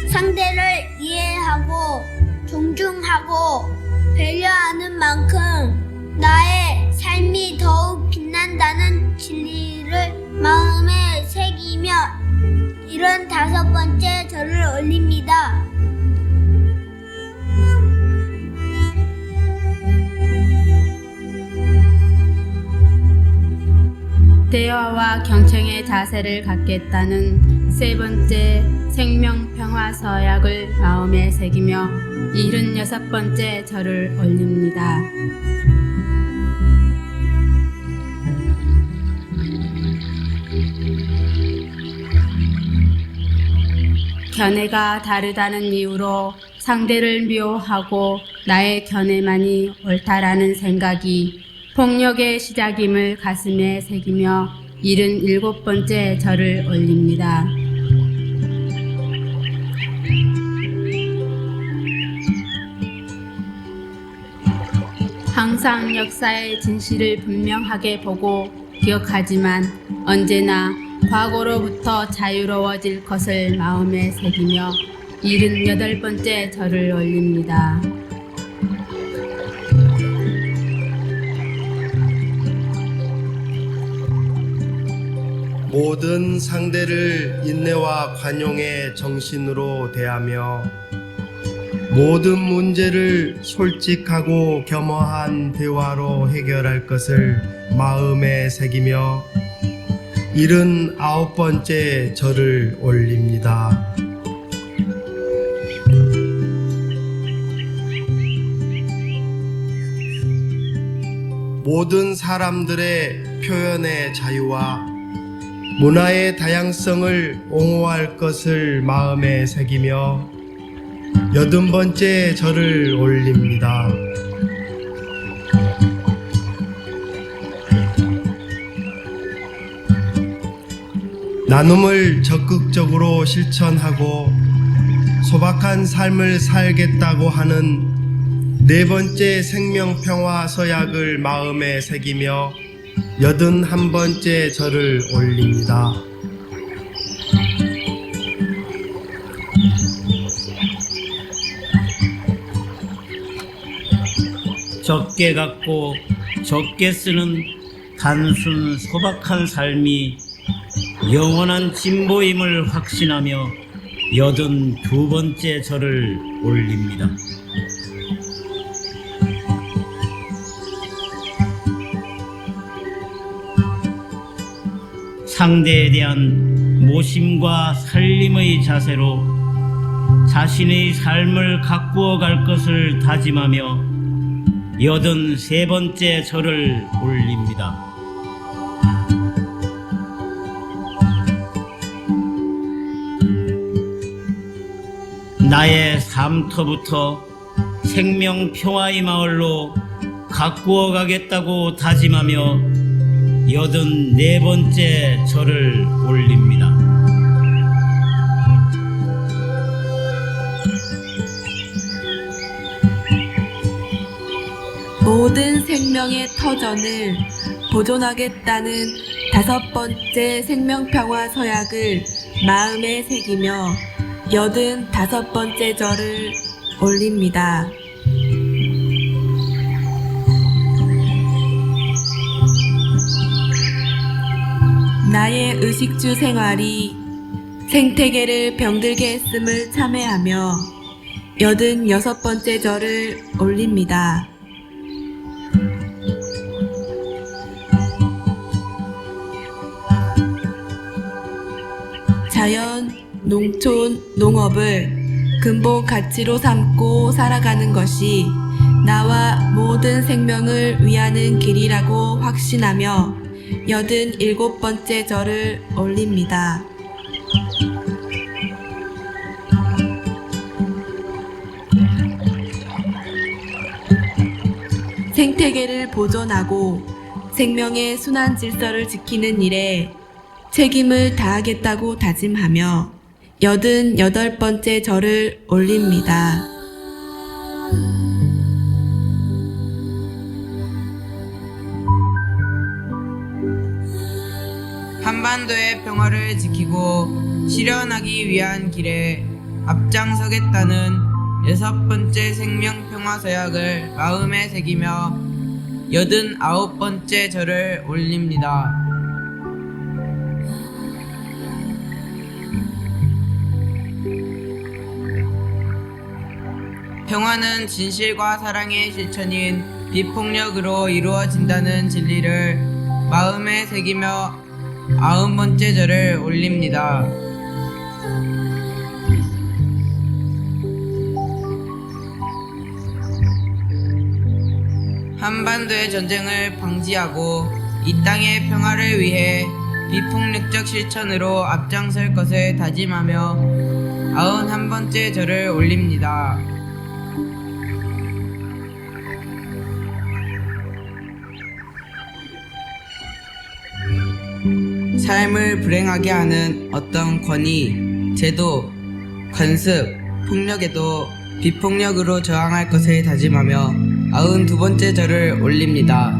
상대를 이해하고 존중하고 배려하는 만큼 나의 삶이 더욱 빛난다는 진리를 마음에 새기며 75번째 절을 올립니다. 대화와 경청의 자세를 갖겠다는 세 번째 생명평화 서약을 마음에 새기며 76번째 절을 올립니다. 견해가 다르다는 이유로 상대를 미워하고 나의 견해만이 옳다라는 생각이 폭력의 시작임을 가슴에 새기며 77번째 절을 올립니다. 항상 역사의 진실을 분명하게 보고 기억하지만 언제나 과거로부터 자유로워질 것을 마음에 새기며 78번째 절을 올립니다. 모든 상대를 인내와 관용의 정신으로 대하며 모든 문제를 솔직하고 겸허한 대화로 해결할 것을 마음에 새기며 79번째 절을 올립니다. 모든 사람들의 표현의 자유와 문화의 다양성을 옹호할 것을 마음에 새기며 80번째 절을 올립니다. 나눔을 적극적으로 실천하고 소박한 삶을 살겠다고 하는 4번째 생명평화 서약을 마음에 새기며 81번째 절을 올립니다. 적게 갖고 적게 쓰는 단순 소박한 삶이 영원한 진보임을 확신하며 82번째 절을 올립니다. 상대에 대한 모심과 살림의 자세로 자신의 삶을 가꾸어 갈 것을 다짐하며 83번째 절을 올립니다. 나의 삶터부터 생명평화의 마을로 가꾸어 가겠다고 다짐하며 84번째 절을 올립니다. 모든 생명의 터전을 보존하겠다는 5번째 생명평화 서약을 마음에 새기며 85번째 절을 올립니다. 나의 의식주 생활이 생태계를 병들게 했음을 참회하며 86번째 절을 올립니다. 자연, 농촌, 농업을 근본 가치로 삼고 살아가는 것이 나와 모든 생명을 위하는 길이라고 확신하며 87번째 절을 올립니다. 생태계를 보존하고 생명의 순환 질서를 지키는 일에 책임을 다하겠다고 다짐하며 88번째 절을 올립니다. 한반도의 평화를 지키고 실현하기 위한 길에 앞장서겠다는 6번째 생명평화서약을 마음에 새기며 89번째 절을 올립니다. 평화는 진실과 사랑의 실천인 비폭력으로 이루어진다는 진리를 마음에 새기며 90번째 절을 올립니다. 한반도의 전쟁을 방지하고 이 땅의 평화를 위해 비폭력적 실천으로 앞장설 것을 다짐하며 91번째 절을 올립니다. 삶을 불행하게 하는 어떤 권위, 제도, 관습, 폭력에도 비폭력으로 저항할 것을 다짐하며 92번째 절을 올립니다.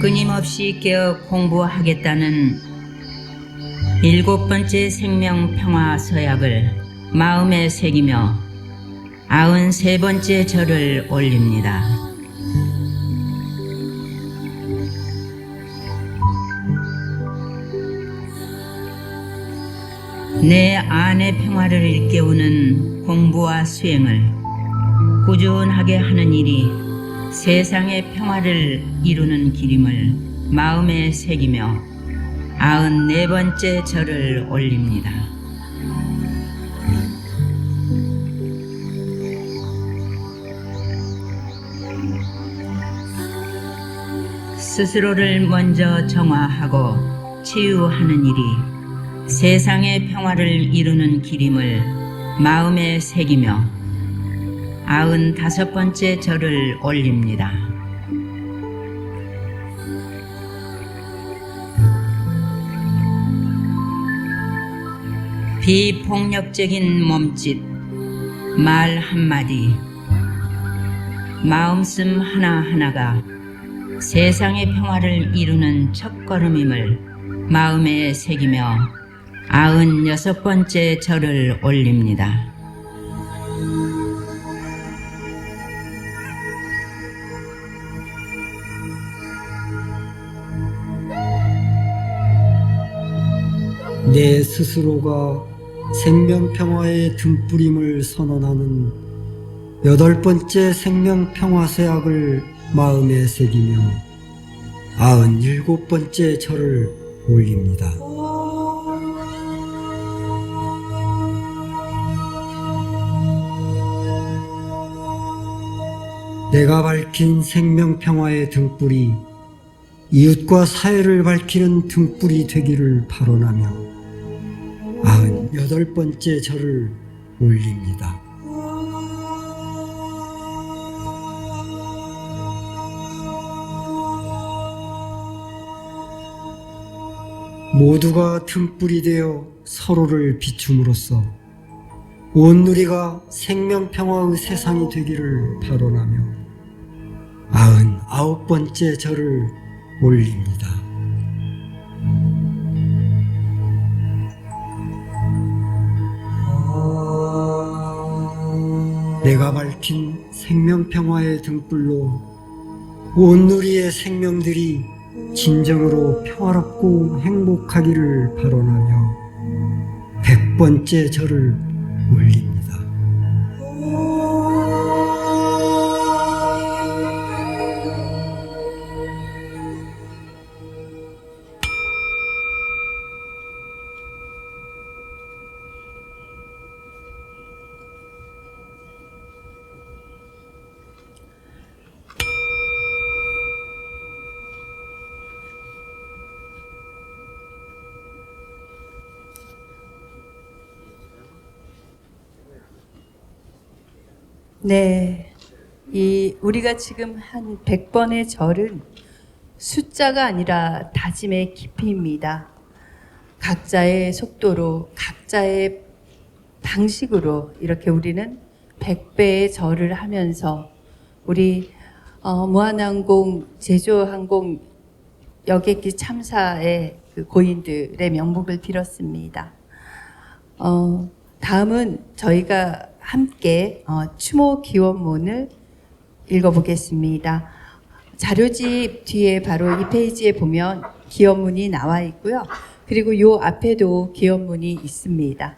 끊임없이 깨어 공부하겠다는 7번째 생명평화 서약을 마음에 새기며 93번째 절을 올립니다. 내 안의 평화를 일깨우는 공부와 수행을 꾸준하게 하는 일이 세상의 평화를 이루는 길임을 마음에 새기며 94번째 절을 올립니다. 스스로를 먼저 정화하고 치유하는 일이 세상의 평화를 이루는 길임을 마음에 새기며 95번째 절을 올립니다. 비폭력적인 몸짓, 말 한마디, 마음씀 하나하나가 세상의 평화를 이루는 첫걸음임을 마음에 새기며 96번째 절을 올립니다. 내 스스로가 생명평화의 등불임을 선언하는 8번째 생명평화서약을 마음에 새기며 97번째 절을 올립니다. 내가 밝힌 생명평화의 등불이 이웃과 사회를 밝히는 등불이 되기를 발언하며 98번째 절을 올립니다. 모두가 등불이 되어 서로를 비춤으로써 온 누리가 생명평화의 세상이 되기를 발언하며 99번째 절을 올립니다. 내가 밝힌 생명평화의 등불로 온 누리의 생명들이 진정으로 평화롭고 행복하기를 발언하며 100번째 절을 올립니다. 네, 우리가 지금 한 100번의 절은 숫자가 아니라 다짐의 깊이입니다. 각자의 속도로, 각자의 방식으로 이렇게 우리는 100배의 절을 하면서 우리 무한항공, 제주항공 여객기 참사의 그 고인들의 명복을 빌었습니다. 다음은 저희가 함께 추모 기원문을 읽어보겠습니다. 자료집 뒤에 바로 이 페이지에 보면 기원문이 나와 있고요. 그리고 요 앞에도 기원문이 있습니다.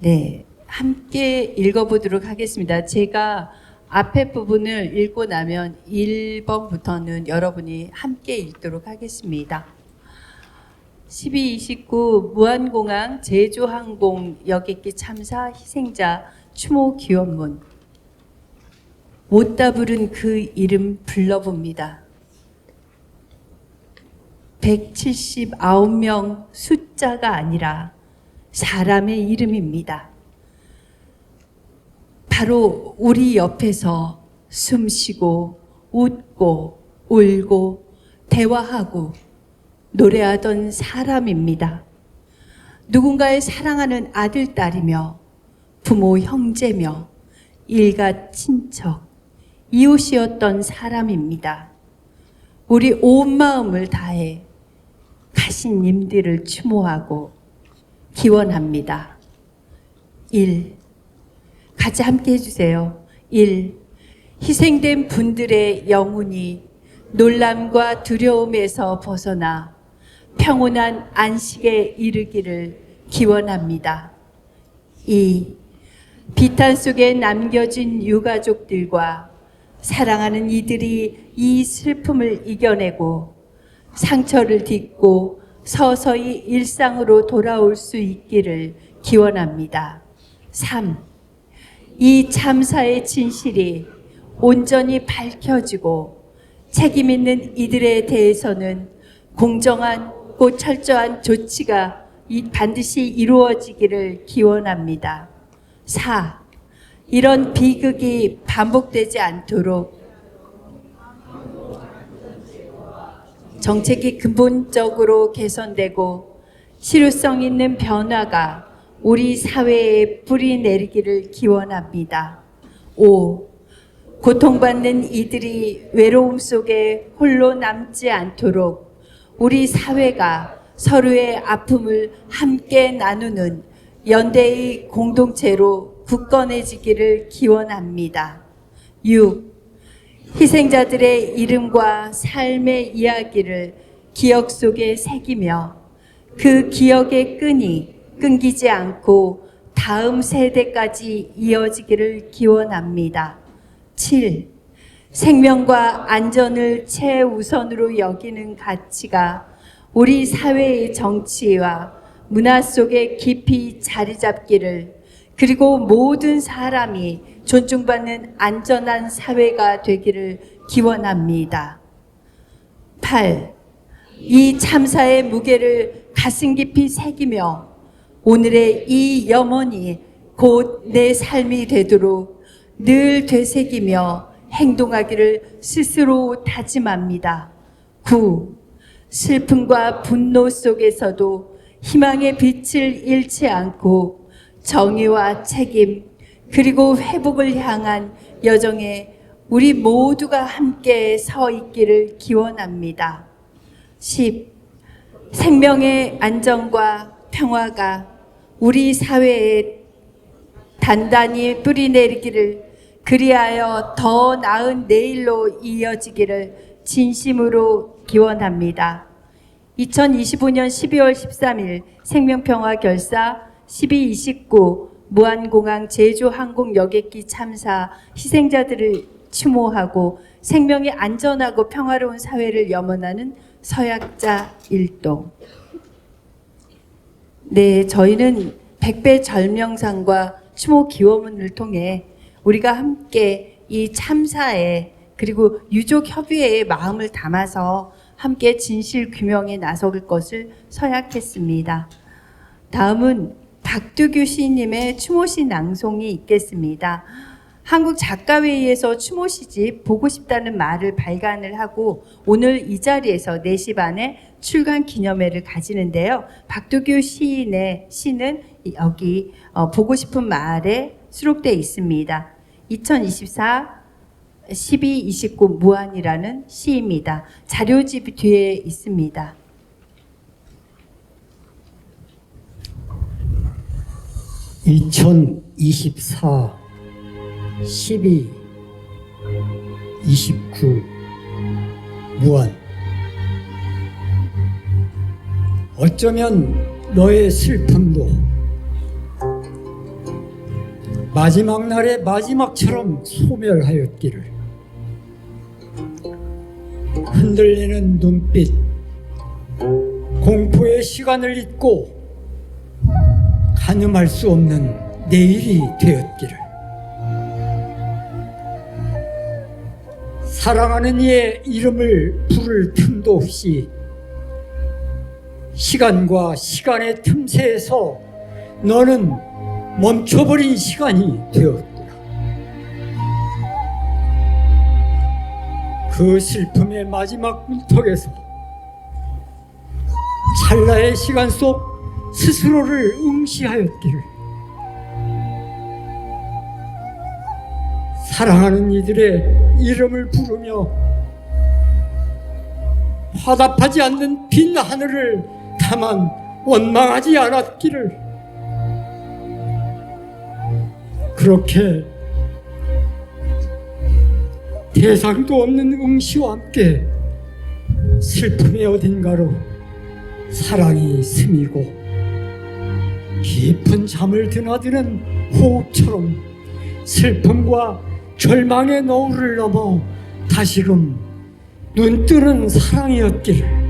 네, 함께 읽어보도록 하겠습니다. 제가 앞에 부분을 읽고 나면 1번부터는 여러분이 함께 읽도록 하겠습니다. 1229 무한공항 제주항공 여객기 참사 희생자 추모 기원문. 못다 부른 그 이름 불러봅니다. 179명 숫자가 아니라 사람의 이름입니다. 바로 우리 옆에서 숨쉬고 웃고 울고 대화하고 노래하던 사람입니다. 누군가의 사랑하는 아들, 딸이며 부모, 형제며 일가, 친척, 이웃이었던 사람입니다. 우리 온 마음을 다해 가신 님들을 추모하고 기원합니다. 1. 같이 함께 해주세요. 1. 희생된 분들의 영혼이 놀람과 두려움에서 벗어나 평온한 안식에 이르기를 기원합니다. 2. 비탄 속에 남겨진 유가족들과 사랑하는 이들이 이 슬픔을 이겨내고 상처를 딛고 서서히 일상으로 돌아올 수 있기를 기원합니다. 3. 이 참사의 진실이 온전히 밝혀지고 책임 있는 이들에 대해서는 공정하고 철저한 조치가 반드시 이루어지기를 기원합니다. 4. 이런 비극이 반복되지 않도록 정책이 근본적으로 개선되고 실효성 있는 변화가 우리 사회에 뿌리 내리기를 기원합니다. 5. 고통받는 이들이 외로움 속에 홀로 남지 않도록 우리 사회가 서로의 아픔을 함께 나누는 연대의 공동체로 굳건해지기를 기원합니다. 6. 희생자들의 이름과 삶의 이야기를 기억 속에 새기며 그 기억의 끈이 끊기지 않고 다음 세대까지 이어지기를 기원합니다. 7. 생명과 안전을 최우선으로 여기는 가치가 우리 사회의 정치와 문화 속에 깊이 자리 잡기를, 그리고 모든 사람이 존중받는 안전한 사회가 되기를 기원합니다. 8. 이 참사의 무게를 가슴 깊이 새기며 오늘의 이 염원이 곧 내 삶이 되도록 늘 되새기며 행동하기를 스스로 다짐합니다. 9. 슬픔과 분노 속에서도 희망의 빛을 잃지 않고 정의와 책임 그리고 회복을 향한 여정에 우리 모두가 함께 서 있기를 기원합니다. 10. 생명의 안정과 평화가 우리 사회에 단단히 뿌리내리기를, 그리하여 더 나은 내일로 이어지기를 진심으로 기원합니다. 2025년 12월 13일 생명평화 결사 1229 무안공항 제주항공 여객기 참사 희생자들을 추모하고 생명이 안전하고 평화로운 사회를 염원하는 서약자 일동. 네, 저희는 백배 절명상과 추모 기원문을 통해 우리가 함께 이 참사에 그리고 유족 협의회의 마음을 담아서 함께 진실 규명에 나설 것을 서약했습니다. 다음은 박두규 시인님의 추모시 낭송이 있겠습니다. 한국 작가회의에서 추모 시집 보고 싶다는 말을 발간을 하고 오늘 이 자리에서 4시 반에 출간 기념회를 가지는데요. 박두규 시인의 시는 여기 보고 싶은 말에 수록되어 있습니다. 2024 1229 무안이라는 시입니다. 자료집 뒤에 있습니다. (2024) 12 29 무안. 어쩌면 너의 슬픔도 마지막 날의 마지막처럼 소멸하였기를. 흔들리는 눈빛, 공포의 시간을 잊고 가늠할 수 없는 내일이 되었기를. 사랑하는 이의 이름을 부를 틈도 없이 시간과 시간의 틈새에서 너는 멈춰버린 시간이 되었구나. 그 슬픔의 마지막 문턱에서 찰나의 시간 속 스스로를 응시하였기를. 사랑하는 이들의 이름을 부르며 화답하지 않는 빈 하늘을 다만 원망하지 않았기를. 그렇게 대상도 없는 응시와 함께 슬픔의 어딘가로 사랑이 스미고 깊은 잠을 드나드는 호흡처럼 슬픔과 절망의 너울을 넘어 다시금 눈뜨는 사랑이었기를.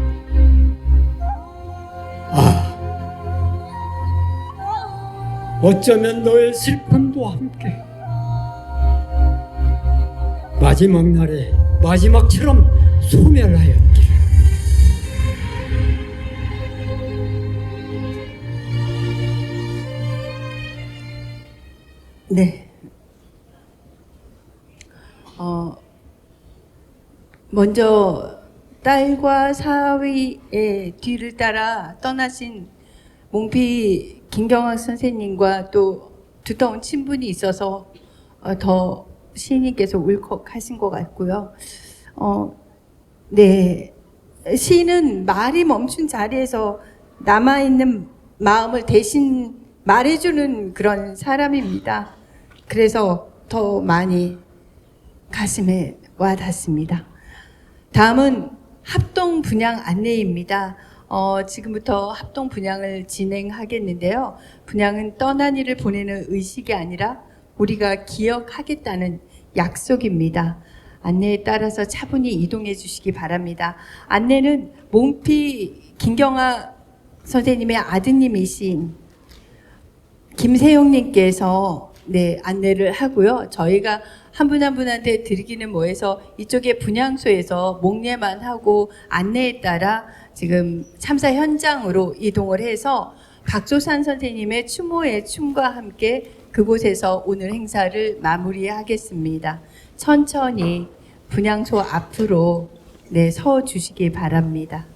어쩌면 너의 슬픔도 함께 마지막 날에 마지막처럼 소멸하였기를. 네. 먼저 딸과 사위의 뒤를 따라 떠나신 몽피 김경학 선생님과 또 두터운 친분이 있어서 더 시인님께서 울컥하신 것 같고요. 네. 시인은 말이 멈춘 자리에서 남아있는 마음을 대신 말해주는 그런 사람입니다. 그래서 더 많이 가슴에 와닿습니다. 다음은 합동 분향 안내입니다. 지금부터 합동 분향을 진행하겠는데요. 분향은 떠난 이를 보내는 의식이 아니라 우리가 기억하겠다는 약속입니다. 안내에 따라서 차분히 이동해 주시기 바랍니다. 안내는 몽피 김경아 선생님의 아드님이신 김세용님께서 안내를 하고요. 저희가 한 분 한 분한테 드리기는 뭐해서 이쪽에 분향소에서 목례만 하고 안내에 따라 지금 참사 현장으로 이동을 해서 박조산 선생님의 추모의 춤과 함께 그곳에서 오늘 행사를 마무리하겠습니다. 천천히 분향소 앞으로 서 주시기 바랍니다.